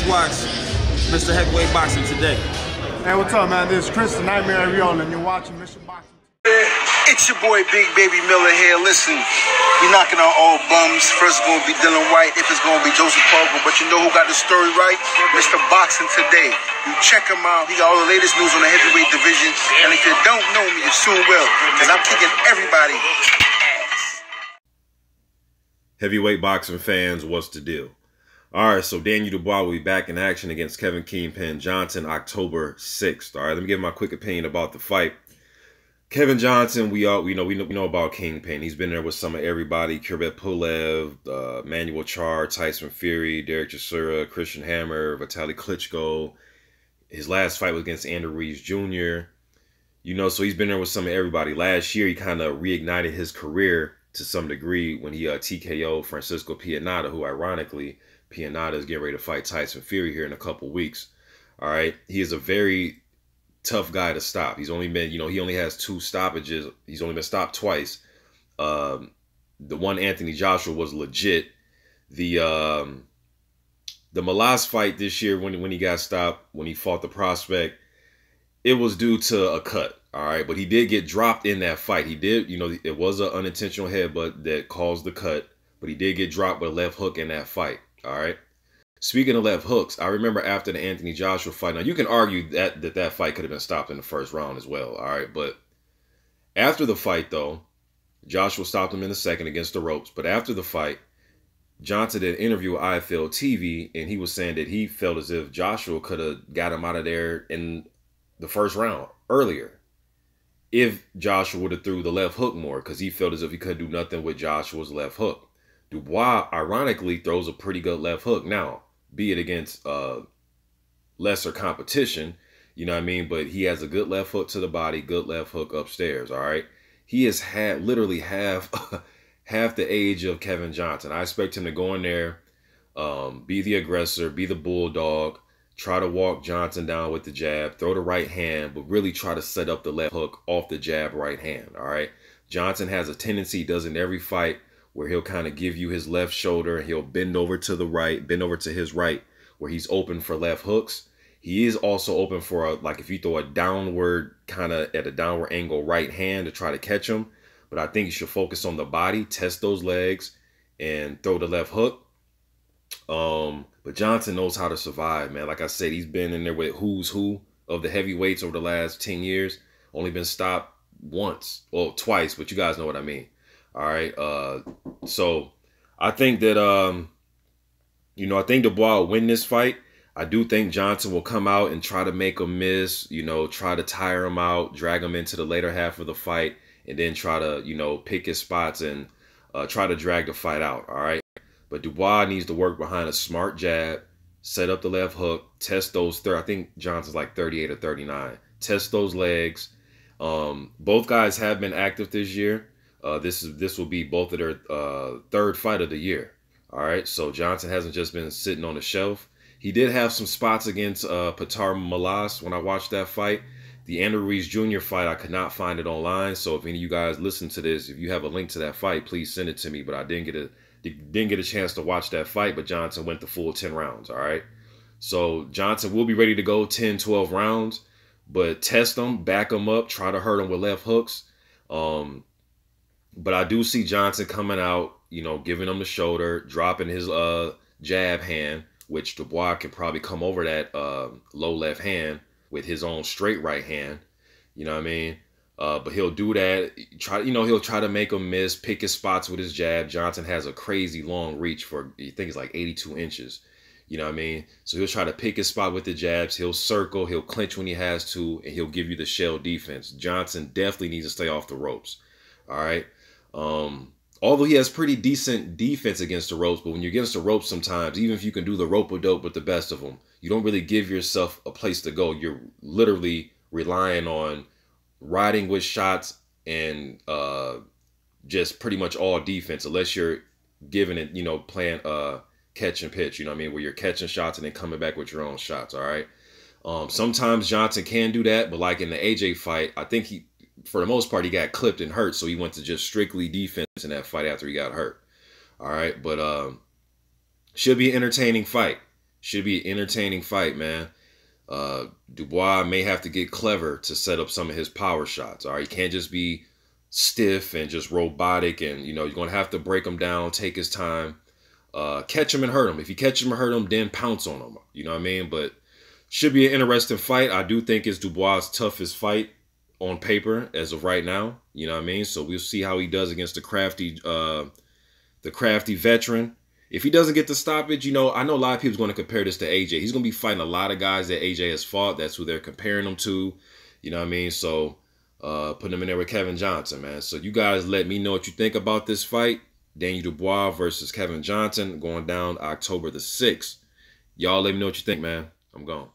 watch Mr. Heavyweight Boxing Today. Hey, what's up, man? This is Chris, the Nightmare Ariola, and you're watching Mission Boxing. It's your boy Big Baby Miller here. Listen, we knocking on all bums. First it's gonna be Dylan White, if it's gonna be Joseph Parker, but you know who got the story right? Mr. Boxing Today. You check him out. He got all the latest news on the heavyweight division. And if you don't know me, you soon will, because I'm kicking everybody ass. Heavyweight boxing fans, what's the deal? All right, so Daniel Dubois will be back in action against Kevin Kingpin Johnson October 6th. All right, let me give my quick opinion about the fight. Kevin Johnson, we know about Kingpin. He's been there with some of everybody: Kirbet Pulev, Manuel Charr, Tyson Fury, Derek Chisora, Christian Hammer, Vitaly Klitschko. His last fight was against Andrew Ruiz Jr. So he's been there with some of everybody. Last year, he kind of reignited his career to some degree when he TKO'd Francisco Pianata, who ironically, Pianata is getting ready to fight Tyson Fury here in a couple weeks. All right, he is a very tough guy to stop. He's only been, he only has 2 stoppages. He's only been stopped twice. The one Anthony Joshua was legit. The Malas fight this year when he got stopped, when he fought the prospect, it was due to a cut. All right, but he did get dropped in that fight. He did, it was an unintentional headbutt that caused the cut, but he did get dropped with a left hook in that fight. All right. Speaking of left hooks, I remember after the Anthony Joshua fight, now you can argue that fight could have been stopped in the first round as well, all right? But after the fight, though, Joshua stopped him in the second against the ropes. But after the fight, Johnson did an interview with IFL TV, and he was saying that he felt as if Joshua could have got him out of there in the first round earlier if Joshua would have threw the left hook more, because he felt as if he couldn't do nothing with Joshua's left hook. Dubois, ironically, throws a pretty good left hook now, be it against lesser competition, you know what I mean? But he has a good left hook to the body, good left hook upstairs, all right? He has had literally half the age of Kevin Johnson. I expect him to go in there, be the aggressor, be the bulldog, try to walk Johnson down with the jab, throw the right hand, but really try to set up the left hook off the jab right hand, all right? Johnson has a tendency, he does in every fight, where he'll kind of give you his left shoulder and he'll bend over to the right, bend over to his right, where he's open for left hooks. He is also open for, like if you throw a downward, kind of at a downward angle right hand to try to catch him. But I think you should focus on the body, test those legs, and throw the left hook. But Johnson knows how to survive, man. Like I said, he's been in there with who's who of the heavyweights over the last 10 years. Only been stopped once, well, twice, but you guys know what I mean. All right. So I think that, I think Dubois will win this fight. I do think Johnson will come out and try to make him miss, try to tire him out, drag him into the later half of the fight, and then try to, pick his spots and try to drag the fight out. All right. But Dubois needs to work behind a smart jab, set up the left hook, test those. I think Johnson's like 38 or 39. Test those legs. Both guys have been active this year. This will be both of their third fight of the year. All right, so Johnson hasn't just been sitting on the shelf. He did have some spots against Petar Malas when I watched that fight. The Andrew Ruiz Jr. fight, I could not find it online. So if any of you guys listen to this, if you have a link to that fight, please send it to me. But I didn't get a chance to watch that fight, but Johnson went the full 10 rounds, all right? So Johnson will be ready to go 10, 12 rounds, but test him, back him up, try to hurt him with left hooks. But I do see Johnson coming out, giving him the shoulder, dropping his jab hand, which Dubois can probably come over that low left hand with his own straight right hand. You know what I mean? But he'll do that. He'll try to make him miss, pick his spots with his jab. Johnson has a crazy long reach for, I think it's like 82 inches. You know what I mean? So he'll try to pick his spot with the jabs. He'll circle, he'll clinch when he has to, and he'll give you the shell defense. Johnson definitely needs to stay off the ropes. All right. Although he has pretty decent defense against the ropes, but when you're against the ropes sometimes, even if you can do the rope-a-dope with the best of them, you don't really give yourself a place to go. You're literally relying on riding with shots and just pretty much all defense, unless you're giving it, playing catch and pitch, where you're catching shots and then coming back with your own shots, all right? Sometimes Johnson can do that, but like in the AJ fight, I think for the most part, he got clipped and hurt, so he went to just strictly defense in that fight after he got hurt. All right, but should be an entertaining fight. Should be an entertaining fight, man. Dubois may have to get clever to set up some of his power shots. All right, he can't just be stiff and just robotic, and you're gonna have to break him down, take his time, catch him and hurt him. If you catch him and hurt him, then pounce on him. You know what I mean? But should be an interesting fight. I do think it's Dubois' toughest fight on paper as of right now. You know what I mean? So we'll see how he does against the crafty veteran. If he doesn't get the stoppage, I know a lot of people are going to compare this to AJ. He's going to be fighting a lot of guys that AJ has fought. That's who they're comparing him to. You know what I mean? So putting him in there with Kevin Johnson, man. So you guys let me know what you think about this fight. Daniel Dubois versus Kevin Johnson going down October the 6th. Y'all let me know what you think, man. I'm gone.